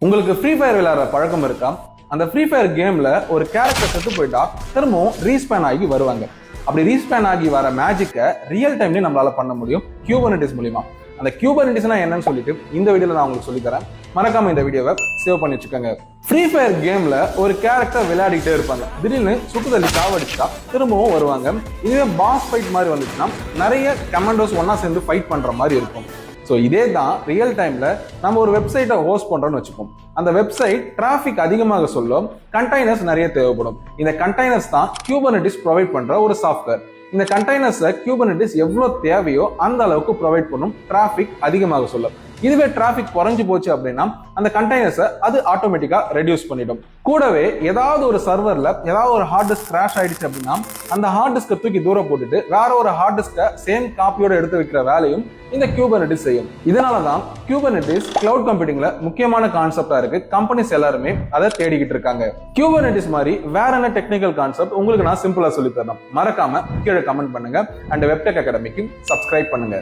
உங்களுக்கு free fire விளையாடுற பழக்கம் இருக்கா? அந்த ஃப்ரீ ஃபயர் கேம்ல ஒரு கேரக்டர் செத்து போயிட்டா திரும்பவும் ரீஸ்பேன் ஆகி வருவாங்க. அப்படி ரீஸ்பேன் ஆகி வர மேஜிக்கை ரியல் டைம்லயே நம்மளால பண்ண முடியும் கியூபர்னெட்டிஸ் மூலியமா. அந்த கியூபர்னெட்டிஸ்னா என்னன்னு சொல்லிட்டு இந்த வீடியோல நான் உங்களுக்கு சொல்லி தரேன். மறக்காம இந்த வீடியோவை சேவ் பண்ணி வச்சுக்கோங்க. ஃப்ரீ ஃபயர் கேம்ல ஒரு கேரக்டர் விளையாடிட்டே இருப்பாங்க. திடீர்னு சுட்டுதள்ளி சாவடிச்சா திரும்பவும் வருவாங்க. இதுவே பாஸ் ஃபைட் மாதிரி வந்துச்சுன்னா நிறைய கமாண்டோஸ் ஒன்னா சேர்ந்து ஃபைட் பண்ற மாதிரி இருக்கும். ஸோ இதே தான் ரியல் டைம்ல நம்ம ஒரு வெப்சைட்டை ஹோஸ்ட் பண்றோம்னு வச்சுப்போம். அந்த வெப்சைட் டிராஃபிக் அதிகமாக சொல்லும் கண்டெய்னர்ஸ் நிறைய தேவைப்படும். இந்த கண்டெய்னர்ஸ் தான் கியூபர்னெட்டிஸ் ப்ரொவைட் பண்ற ஒரு சாஃப்ட்வேர். இந்த கண்டெய்னர்ஸை கியூபர்னெட்டிஸ் எவ்வளவு தேவையோ அந்த அளவுக்கு ப்ரொவைட் பண்ணும் டிராஃபிக் அதிகமாக சொல்லும். இதுவே டிராஃபிக் குறைஞ்சு போச்சு அப்படின்னா அந்த கண்டெய்னர்ஸை அது ஆட்டோமேட்டிக்கா ரெடியூஸ் பண்ணிடும். கூடவே ஏதாவது ஒரு சர்வர்ல ஏதாவது ஒரு ஹார்ட் டிஸ்க் கிராஷ் ஆயிடுச்சு அப்படின்னா அந்த ஹார்ட் டிஸ்கை தூக்கி தூரம் போட்டுட்டு வேற ஒரு ஹார்ட் டிஸ்கை சேம் காப்பியோட எடுத்து வைக்கிற வேலையும் இந்த கியூபர்னெட்டிஸ் செய்யும். இதனாலதான் கியூபர்னெட்டிஸ் கிளவுட் கம்ப்யூட்டிங்ல முக்கியமான கான்செப்டா இருக்கு. கம்பெனிஸ் எல்லாருமே அதை தேடிக்கிட்டு இருக்காங்க. கியூபர்னெட்டிஸ் மாதிரி வேற என்ன டெக்னிக்கல் கான்செப்ட் உங்களுக்கு நான் சிம்பிளா சொல்லி தரேன். மறக்காம கீழே கமெண்ட் பண்ணுங்க. அண்ட் வெப்டெக் அகாடமிக்கு சப்ஸ்கிரைப் பண்ணுங்க.